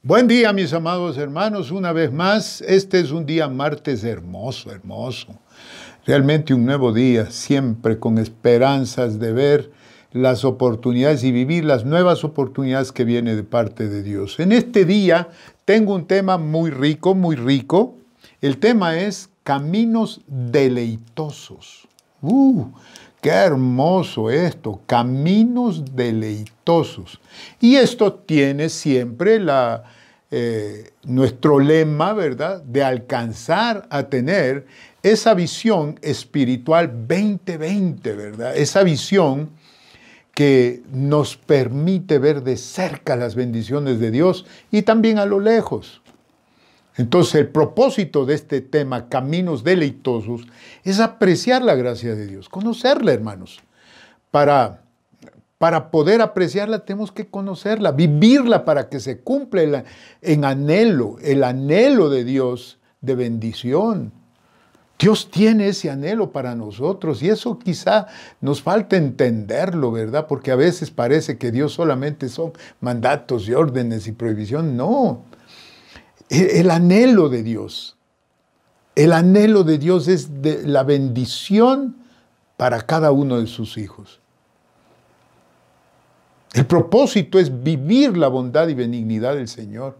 Buen día, mis amados hermanos, una vez más. Este es un día martes hermoso, hermoso. Realmente un nuevo día, siempre con esperanzas de ver las oportunidades y vivir las nuevas oportunidades que vienen de parte de Dios. En este día tengo un tema muy rico, muy rico. El tema es caminos deleitosos. ¡Qué hermoso esto! Caminos deleitosos. Y esto tiene siempre nuestro lema, ¿verdad?, de alcanzar a tener esa visión espiritual 2020, ¿verdad? Esa visión que nos permite ver de cerca las bendiciones de Dios y también a lo lejos. Entonces, el propósito de este tema, caminos deleitosos, es apreciar la gracia de Dios, conocerla, hermanos. Para poder apreciarla tenemos que conocerla, vivirla para que se cumpla el anhelo de Dios de bendición. Dios tiene ese anhelo para nosotros y eso quizá nos falta entenderlo, ¿verdad? Porque a veces parece que Dios solamente son mandatos y órdenes y prohibición. No. El anhelo de Dios es de la bendición para cada uno de sus hijos. El propósito es vivir la bondad y benignidad del Señor.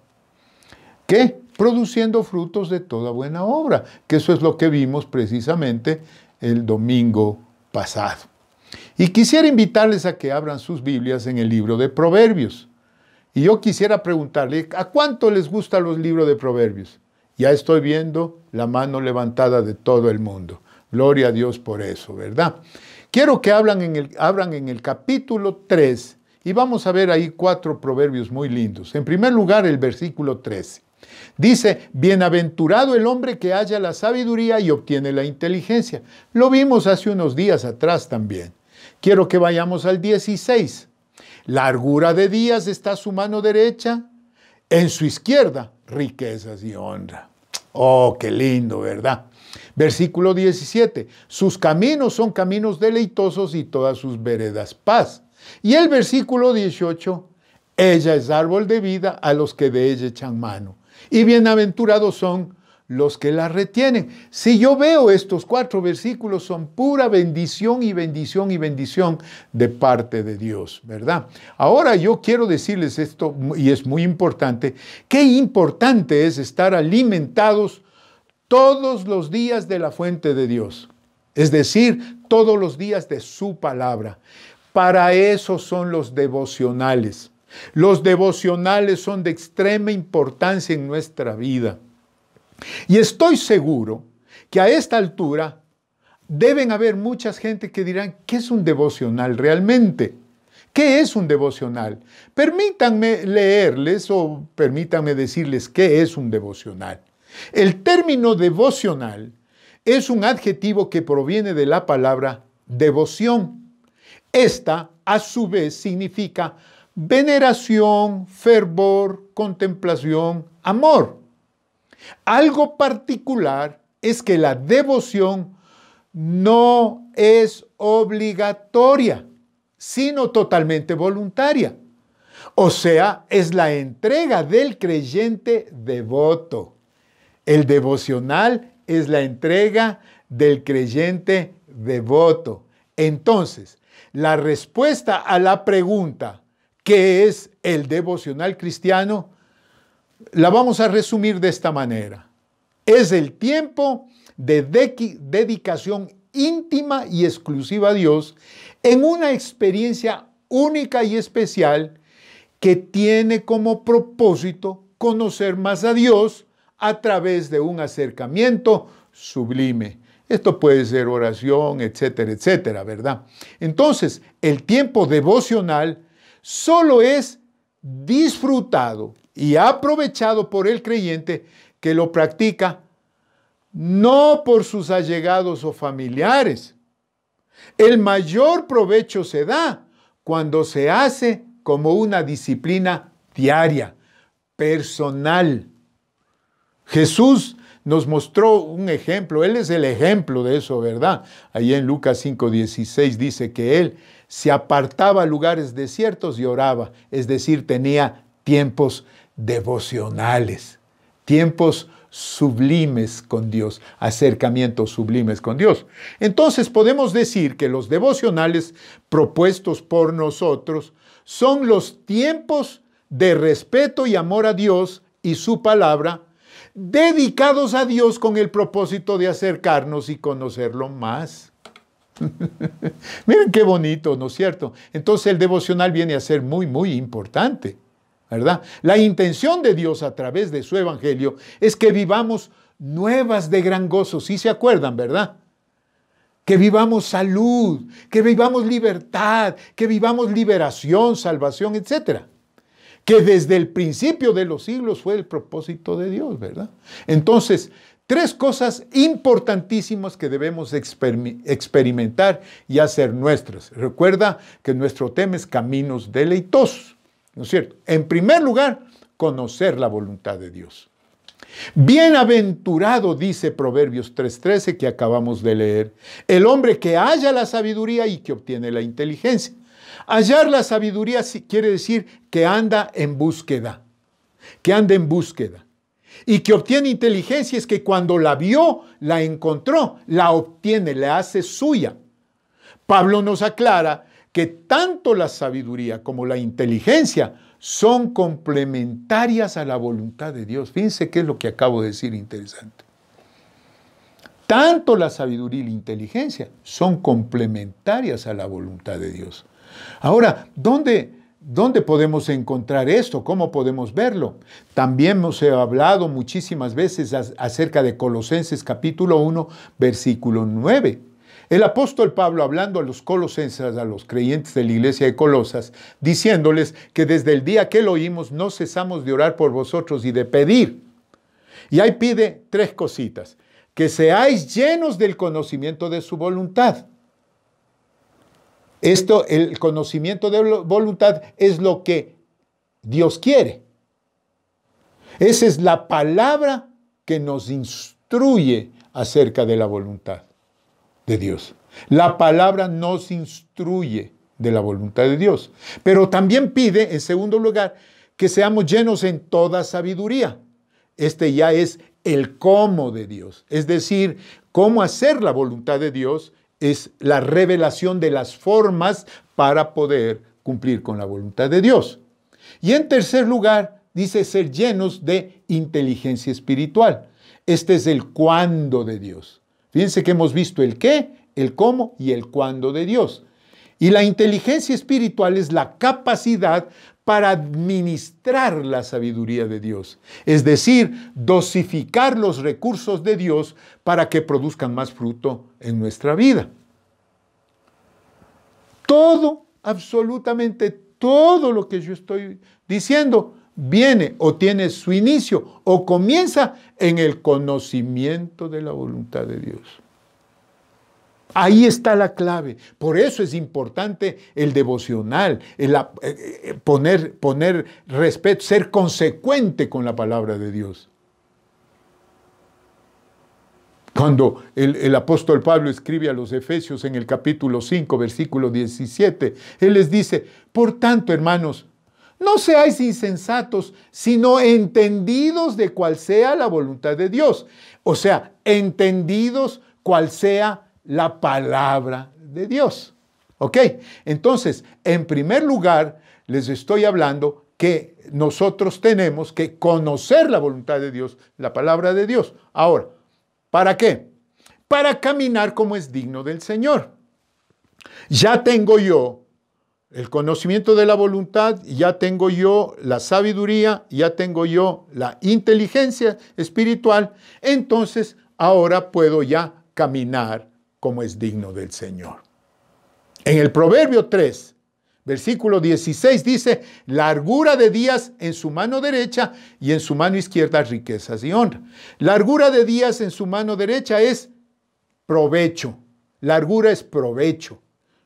¿Qué? Produciendo frutos de toda buena obra, que eso es lo que vimos precisamente el domingo pasado. Y quisiera invitarles a que abran sus Biblias en el libro de Proverbios. Y yo quisiera preguntarle, ¿a cuánto les gustan los libros de Proverbios? Ya estoy viendo la mano levantada de todo el mundo. Gloria a Dios por eso, ¿verdad? Quiero que abran en el capítulo 3 y vamos a ver ahí 4 proverbios muy lindos. En primer lugar, el versículo 13. Dice, bienaventurado el hombre que halla la sabiduría y obtiene la inteligencia. Lo vimos hace unos días atrás también. Quiero que vayamos al 16. Largura de días está su mano derecha, en su izquierda riquezas y honra. Oh, qué lindo, ¿verdad? Versículo 17. Sus caminos son caminos deleitosos y todas sus veredas paz. Y el versículo 18. Ella es árbol de vida a los que de ella echan mano. Y bienaventurados son los que la retienen. Si yo veo estos 4 versículos, son pura bendición y bendición y bendición de parte de Dios, ¿verdad? Ahora yo quiero decirles esto, y es muy importante, qué importante es estar alimentados todos los días de la fuente de Dios. Es decir, todos los días de su palabra. Para eso son los devocionales. Los devocionales son de extrema importancia en nuestra vida. Y estoy seguro que a esta altura deben haber mucha gente que dirán, ¿qué es un devocional realmente? ¿Qué es un devocional? Permítanme leerles o permítanme decirles qué es un devocional. El término devocional es un adjetivo que proviene de la palabra devoción. Esta, a su vez, significa veneración, fervor, contemplación, amor. Algo particular es que la devoción no es obligatoria, sino totalmente voluntaria. O sea, es la entrega del creyente devoto. El devocional es la entrega del creyente devoto. Entonces, la respuesta a la pregunta, ¿qué es el devocional cristiano?, la vamos a resumir de esta manera. Es el tiempo de dedicación íntima y exclusiva a Dios en una experiencia única y especial que tiene como propósito conocer más a Dios a través de un acercamiento sublime. Esto puede ser oración, etcétera, etcétera, ¿verdad? Entonces, el tiempo devocional solo es disfrutado y aprovechado por el creyente que lo practica no por sus allegados o familiares. El mayor provecho se da cuando se hace como una disciplina diaria, personal. Jesús nos mostró un ejemplo, Él es el ejemplo de eso, ¿verdad? Ahí en Lucas 5:16 dice que Él se apartaba a lugares desiertos y oraba, es decir, tenía tiempos devocionales, tiempos sublimes con Dios, acercamientos sublimes con Dios. Entonces podemos decir que los devocionales propuestos por nosotros son los tiempos de respeto y amor a Dios y su palabra, dedicados a Dios con el propósito de acercarnos y conocerlo más. Miren qué bonito, ¿no es cierto? Entonces el devocional viene a ser muy, muy importante, ¿verdad? La intención de Dios a través de su evangelio es que vivamos nuevas de gran gozo, ¿sí se acuerdan, verdad? Que vivamos salud, que vivamos libertad, que vivamos liberación, salvación, etc. Que desde el principio de los siglos fue el propósito de Dios, ¿verdad? Entonces, tres cosas importantísimas que debemos experimentar y hacer nuestras. Recuerda que nuestro tema es caminos deleitosos, ¿no es cierto? En primer lugar, conocer la voluntad de Dios. Bienaventurado, dice Proverbios 3:13 que acabamos de leer, el hombre que halla la sabiduría y que obtiene la inteligencia. Hallar la sabiduría quiere decir que anda en búsqueda, Y que obtiene inteligencia es que cuando la vio, la encontró, la obtiene, la hace suya. Pablo nos aclara que tanto la sabiduría como la inteligencia son complementarias a la voluntad de Dios. Fíjense qué es lo que acabo de decir interesante. Tanto la sabiduría y la inteligencia son complementarias a la voluntad de Dios. Ahora, ¿dónde podemos encontrar esto? ¿Cómo podemos verlo? También hemos hablado muchísimas veces acerca de Colosenses capítulo 1, versículo 9. El apóstol Pablo, hablando a los colosenses, a los creyentes de la iglesia de Colosas, diciéndoles que desde el día que lo oímos no cesamos de orar por vosotros y de pedir. Y ahí pide tres cositas: que seáis llenos del conocimiento de su voluntad. El conocimiento de la voluntad es lo que Dios quiere. Esa es la palabra que nos instruye acerca de la voluntad de Dios. La palabra nos instruye de la voluntad de Dios. Pero también pide, en segundo lugar, que seamos llenos en toda sabiduría. Este ya es el cómo de Dios. Es decir, cómo hacer la voluntad de Dios es la revelación de las formas para poder cumplir con la voluntad de Dios. Y en tercer lugar, dice ser llenos de inteligencia espiritual. Este es el cuándo de Dios. Fíjense que hemos visto el qué, el cómo y el cuándo de Dios. Y la inteligencia espiritual es la capacidad para administrar la sabiduría de Dios. Es decir, dosificar los recursos de Dios para que produzcan más fruto en nuestra vida. Todo, absolutamente todo lo que yo estoy diciendo viene o tiene su inicio o comienza en el conocimiento de la voluntad de Dios. Ahí está la clave. Por eso es importante el devocional, poner respeto, ser consecuente con la palabra de Dios. Cuando el apóstol Pablo escribe a los Efesios en el capítulo 5, versículo 17, él les dice: por tanto, hermanos, no seáis insensatos, sino entendidos de cuál sea la voluntad de Dios. O sea, entendidos cuál sea la palabra de Dios. ¿Ok? Entonces, en primer lugar, les estoy hablando que nosotros tenemos que conocer la voluntad de Dios, la palabra de Dios. Ahora, ¿para qué? Para caminar como es digno del Señor. Ya tengo yo el conocimiento de la voluntad, ya tengo yo la sabiduría, ya tengo yo la inteligencia espiritual, entonces ahora puedo ya caminar como es digno del Señor. En el Proverbio 3, versículo 16 dice: largura de días en su mano derecha y en su mano izquierda riquezas y honra. Largura de días en su mano derecha es provecho. Largura es provecho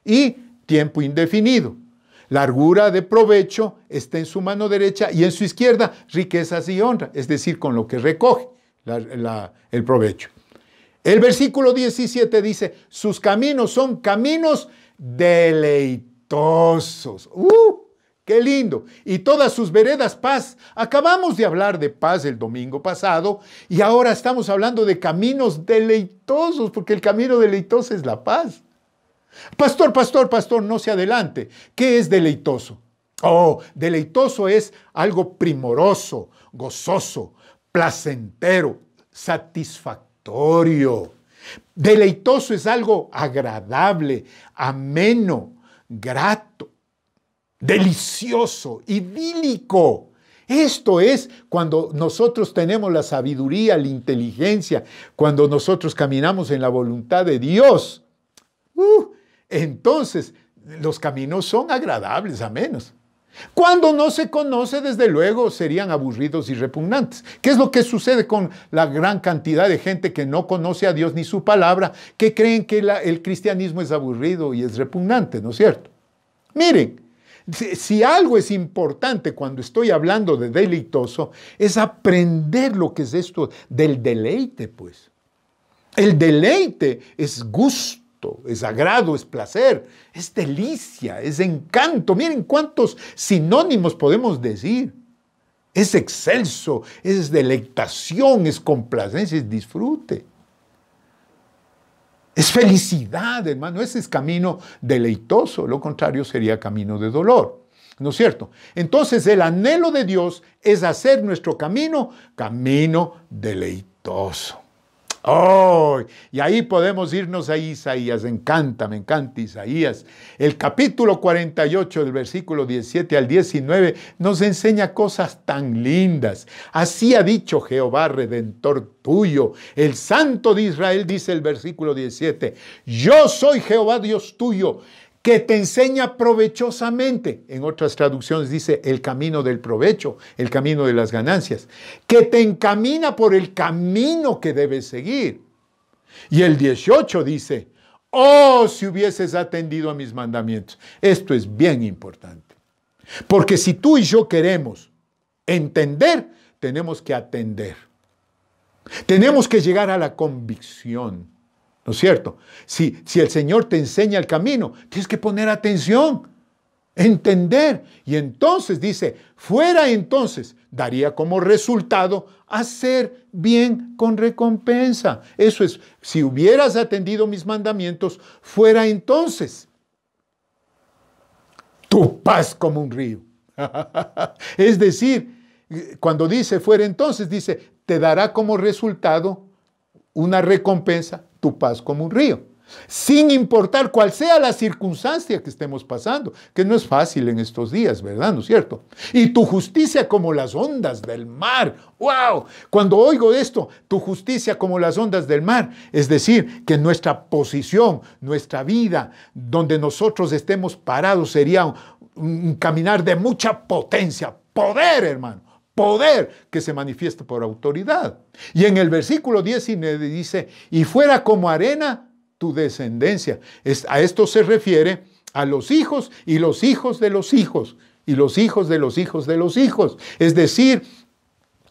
y tiempo indefinido. Largura de provecho está en su mano derecha y en su izquierda riquezas y honra, es decir, con lo que recoge el provecho. El versículo 17 dice: sus caminos son caminos deleitosos. ¡Qué lindo! Y todas sus veredas paz. Acabamos de hablar de paz el domingo pasado y ahora estamos hablando de caminos deleitosos, porque el camino deleitoso es la paz. Pastor, pastor, pastor, no se adelante. ¿Qué es deleitoso? Oh, deleitoso es algo primoroso, gozoso, placentero, satisfactorio. Deleitoso es algo agradable, ameno, grato, delicioso, idílico. Esto es cuando nosotros tenemos la sabiduría, la inteligencia, cuando nosotros caminamos en la voluntad de Dios. Entonces, los caminos son agradables, amenos. Cuando no se conoce, desde luego, serían aburridos y repugnantes. ¿Qué es lo que sucede con la gran cantidad de gente que no conoce a Dios ni su palabra, que creen que el cristianismo es aburrido y es repugnante, ¿no es cierto? Miren, si algo es importante cuando estoy hablando de deleitoso, es aprender lo que es esto del deleite, pues. El deleite es gusto. Es agrado, es placer, es delicia, es encanto. Miren cuántos sinónimos podemos decir. Es excelso, es delectación, es complacencia, es disfrute. Es felicidad, hermano. Ese es camino deleitoso. Lo contrario sería camino de dolor. ¿No es cierto? Entonces el anhelo de Dios es hacer nuestro camino deleitoso. Oh, y ahí podemos irnos a Isaías. Me encanta Isaías. El capítulo 48, del versículo 17 al 19, nos enseña cosas tan lindas. Así ha dicho Jehová, Redentor tuyo, el Santo de Israel, dice el versículo 17. Yo soy Jehová Dios tuyo, que te enseña provechosamente. En otras traducciones dice el camino del provecho, el camino de las ganancias, que te encamina por el camino que debes seguir. Y el 18 dice, oh, si hubieses atendido a mis mandamientos. Esto es bien importante. Porque si tú y yo queremos entender, tenemos que atender. Tenemos que llegar a la convicción. ¿No es cierto? Si el Señor te enseña el camino, tienes que poner atención, entender. Y entonces dice, fuera entonces, daría como resultado hacer bien con recompensa. Eso es, si hubieras atendido mis mandamientos, fuera entonces tu paz como un río. Es decir, cuando dice fuera entonces, dice, te dará como resultado una recompensa, tu paz como un río, sin importar cuál sea la circunstancia que estemos pasando, que no es fácil en estos días, ¿verdad? ¿No es cierto? Y tu justicia como las ondas del mar. ¡Wow! Cuando oigo esto, tu justicia como las ondas del mar, es decir, que nuestra posición, nuestra vida, donde nosotros estemos parados, sería un caminar de mucha potencia, poder, hermano. Poder que se manifiesta por autoridad. Y en el versículo 19 dice, y fuera como arena tu descendencia. A esto se refiere a los hijos y los hijos de los hijos y los hijos de los hijos de los hijos. Es decir,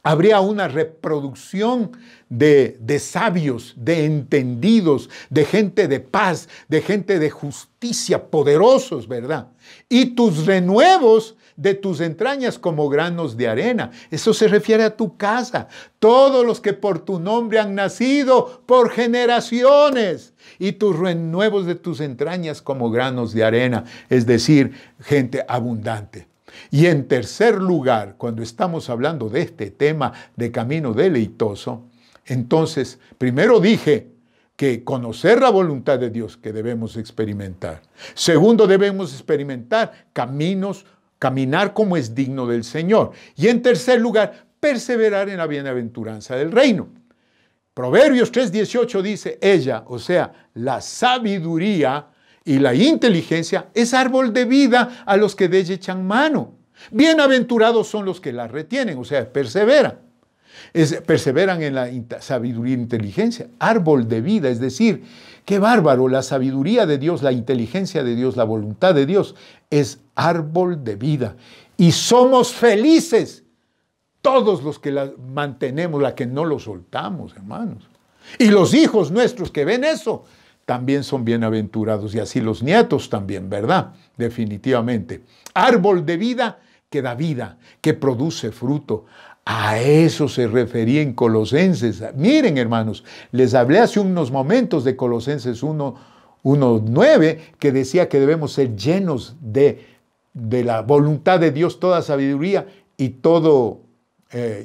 habría una reproducción de sabios, de entendidos, de gente de paz, de gente de justicia, poderosos, ¿verdad? Y tus renuevos de tus entrañas como granos de arena. Eso se refiere a tu casa. Todos los que por tu nombre han nacido por generaciones. Y tus renuevos de tus entrañas como granos de arena. Es decir, gente abundante. Y en tercer lugar, cuando estamos hablando de este tema de camino deleitoso, entonces, primero dije que conocer la voluntad de Dios que debemos experimentar. Segundo, debemos experimentar caminar como es digno del Señor. Y en tercer lugar, perseverar en la bienaventuranza del reino. Proverbios 3:18 dice, ella, o sea, la sabiduría y la inteligencia es árbol de vida a los que de ella echan mano. Bienaventurados son los que la retienen, o sea, perseveran. Perseveran en la sabiduría e inteligencia. Árbol de vida, es decir, qué bárbaro, la sabiduría de Dios, la inteligencia de Dios, la voluntad de Dios es árbol de vida. Y somos felices todos los que la mantenemos, la que no lo soltamos, hermanos. Y los hijos nuestros que ven eso, también son bienaventurados, y así los nietos también, ¿verdad? Definitivamente. Árbol de vida que da vida, que produce fruto. A eso se refería en Colosenses. Miren, hermanos, les hablé hace unos momentos de Colosenses 1:9, que decía que debemos ser llenos de la voluntad de Dios, toda sabiduría y toda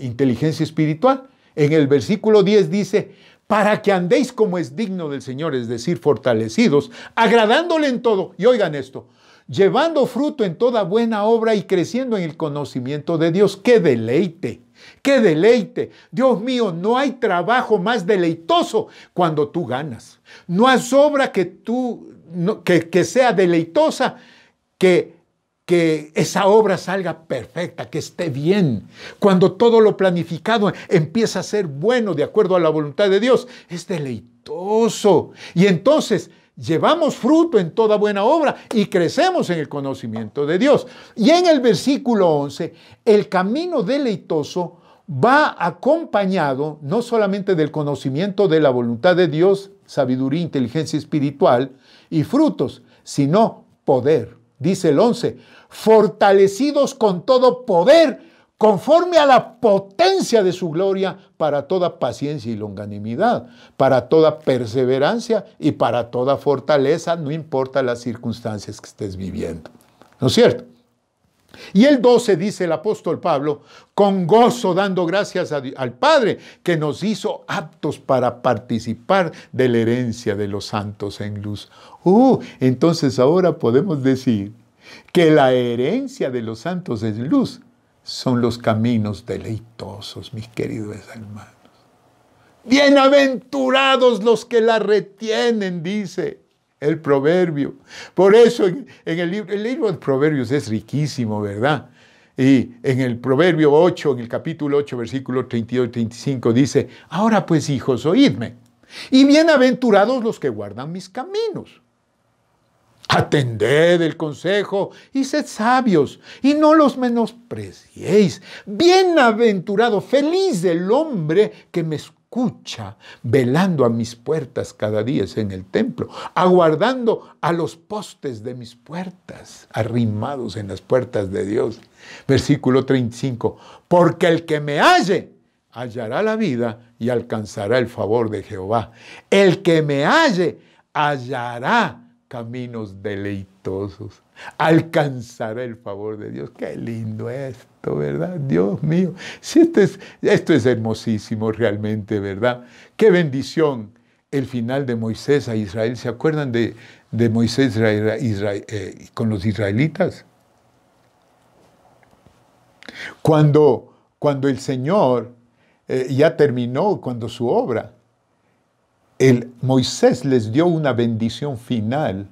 inteligencia espiritual. En el versículo 10 dice, para que andéis como es digno del Señor, es decir, fortalecidos, agradándole en todo. Y oigan esto, llevando fruto en toda buena obra y creciendo en el conocimiento de Dios. ¡Qué deleite! ¡Qué deleite! Dios mío, no hay trabajo más deleitoso cuando tú ganas. No hay obra que sea deleitosa, que esa obra salga perfecta, que esté bien. Cuando todo lo planificado empieza a ser bueno de acuerdo a la voluntad de Dios, es deleitoso. Y entonces llevamos fruto en toda buena obra y crecemos en el conocimiento de Dios. Y en el versículo 11, el camino deleitoso va acompañado no solamente del conocimiento de la voluntad de Dios, sabiduría, inteligencia espiritual y frutos, sino poder. Dice el 11, fortalecidos con todo poder, conforme a la potencia de su gloria, para toda paciencia y longanimidad, para toda perseverancia y para toda fortaleza, no importa las circunstancias que estés viviendo. ¿No es cierto? Y el 12 dice el apóstol Pablo, con gozo dando gracias al Padre, que nos hizo aptos para participar de la herencia de los santos en luz. Entonces ahora podemos decir que la herencia de los santos en luz son los caminos deleitosos, mis queridos hermanos. Bienaventurados los que la retienen, dice el proverbio. Por eso en el libro de Proverbios es riquísimo, ¿verdad? Y en el proverbio 8, en el capítulo 8, versículo 32 y 35 dice, ahora pues, hijos, oídme, y bienaventurados los que guardan mis caminos. Atended el consejo y sed sabios, y no los menospreciéis. Bienaventurado, feliz el hombre que me escucha, velando a mis puertas cada día en el templo, aguardando a los postes de mis puertas, arrimados en las puertas de Dios. Versículo 35, porque el que me halle, hallará la vida y alcanzará el favor de Jehová. El que me halle, hallará caminos deleitosos, alcanzará el favor de Dios. Qué lindo esto, ¿verdad? Dios mío, si esto es hermosísimo realmente, ¿verdad? Qué bendición el final de Moisés a Israel. ¿Se acuerdan de Moisés con los israelitas? Cuando el Señor ya terminó su obra, Moisés les dio una bendición final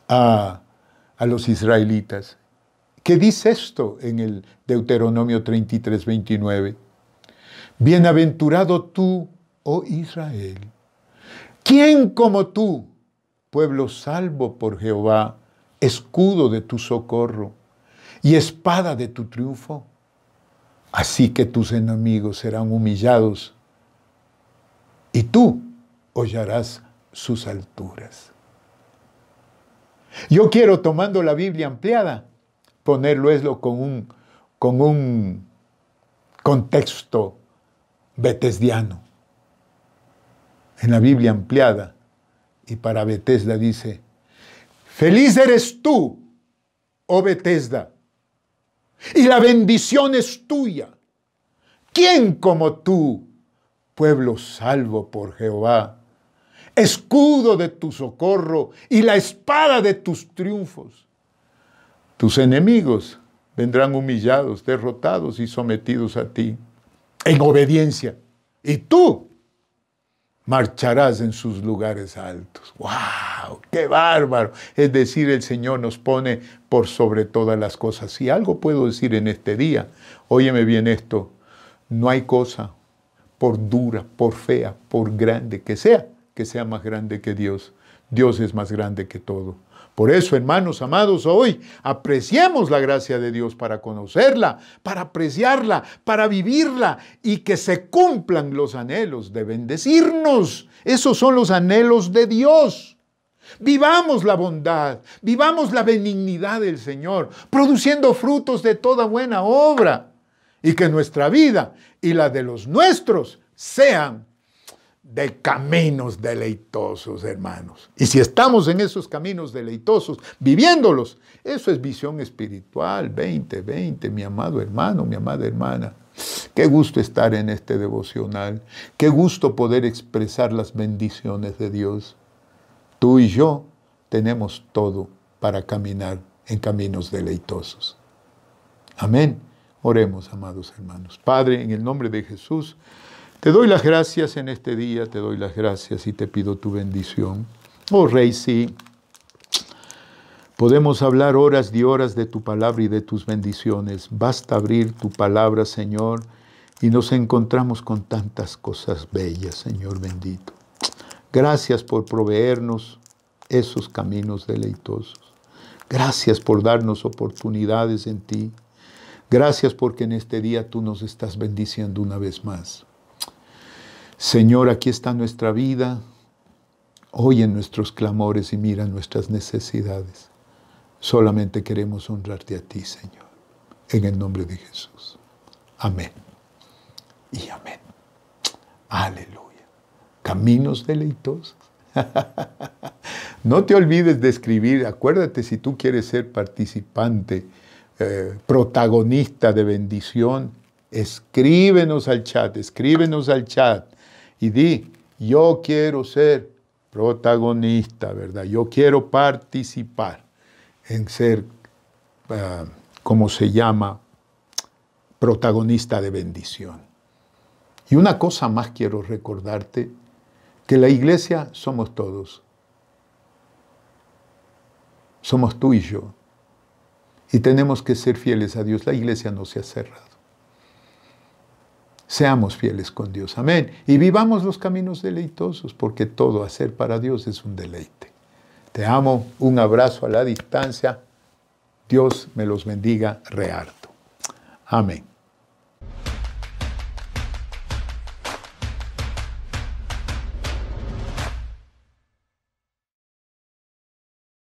a los israelitas. ¿Qué dice esto en el Deuteronomio 33, 29? Bienaventurado tú, oh Israel. ¿Quién como tú, pueblo salvo por Jehová, escudo de tu socorro y espada de tu triunfo? Así que tus enemigos serán humillados y tú hollarás sus alturas. Yo quiero, tomando la Biblia ampliada, ponerlo con un contexto betesdiano. En la Biblia ampliada, y para Betesda dice, feliz eres tú, oh Betesda, y la bendición es tuya. ¿Quién como tú, pueblo salvo por Jehová, escudo de tu socorro y la espada de tus triunfos? Tus enemigos vendrán humillados, derrotados y sometidos a ti en obediencia, y tú marcharás en sus lugares altos. ¡Wow! ¡Qué bárbaro! Es decir, el Señor nos pone por sobre todas las cosas. Si algo puedo decir en este día, óyeme bien esto, no hay cosa, por dura, por fea, por grande que sea más grande que Dios. Dios es más grande que todo. Por eso, hermanos amados, hoy apreciemos la gracia de Dios para conocerla, para apreciarla, para vivirla y que se cumplan los anhelos de bendecirnos. Esos son los anhelos de Dios. Vivamos la bondad, vivamos la benignidad del Señor, produciendo frutos de toda buena obra y que nuestra vida y la de los nuestros sean de caminos deleitosos, hermanos. Y si estamos en esos caminos deleitosos, viviéndolos, eso es visión espiritual 2020, mi amado hermano, mi amada hermana. Qué gusto estar en este devocional. Qué gusto poder expresar las bendiciones de Dios. Tú y yo tenemos todo para caminar en caminos deleitosos. Amén. Oremos, amados hermanos. Padre, en el nombre de Jesús, te doy las gracias en este día, te doy las gracias y te pido tu bendición. Oh Rey, sí, podemos hablar horas y horas de tu palabra y de tus bendiciones. Basta abrir tu palabra, Señor, y nos encontramos con tantas cosas bellas, Señor bendito. Gracias por proveernos esos caminos deleitosos. Gracias por darnos oportunidades en ti. Gracias porque en este día tú nos estás bendiciendo una vez más. Señor, aquí está nuestra vida. Oye nuestros clamores y mira nuestras necesidades. Solamente queremos honrarte a ti, Señor. En el nombre de Jesús. Amén. Y amén. Aleluya. Caminos deleitosos. No te olvides de escribir. Acuérdate, si tú quieres ser participante, protagonista de bendición, escríbenos al chat y di, yo quiero ser protagonista, ¿verdad? Yo quiero participar en ser, ¿cómo se llama? Protagonista de bendición. Y una cosa más quiero recordarte, que la iglesia somos todos. Somos tú y yo. Y tenemos que ser fieles a Dios. La iglesia no se ha cerrado. Seamos fieles con Dios. Amén. Y vivamos los caminos deleitosos, porque todo hacer para Dios es un deleite. Te amo. Un abrazo a la distancia. Dios me los bendiga re harto. Amén.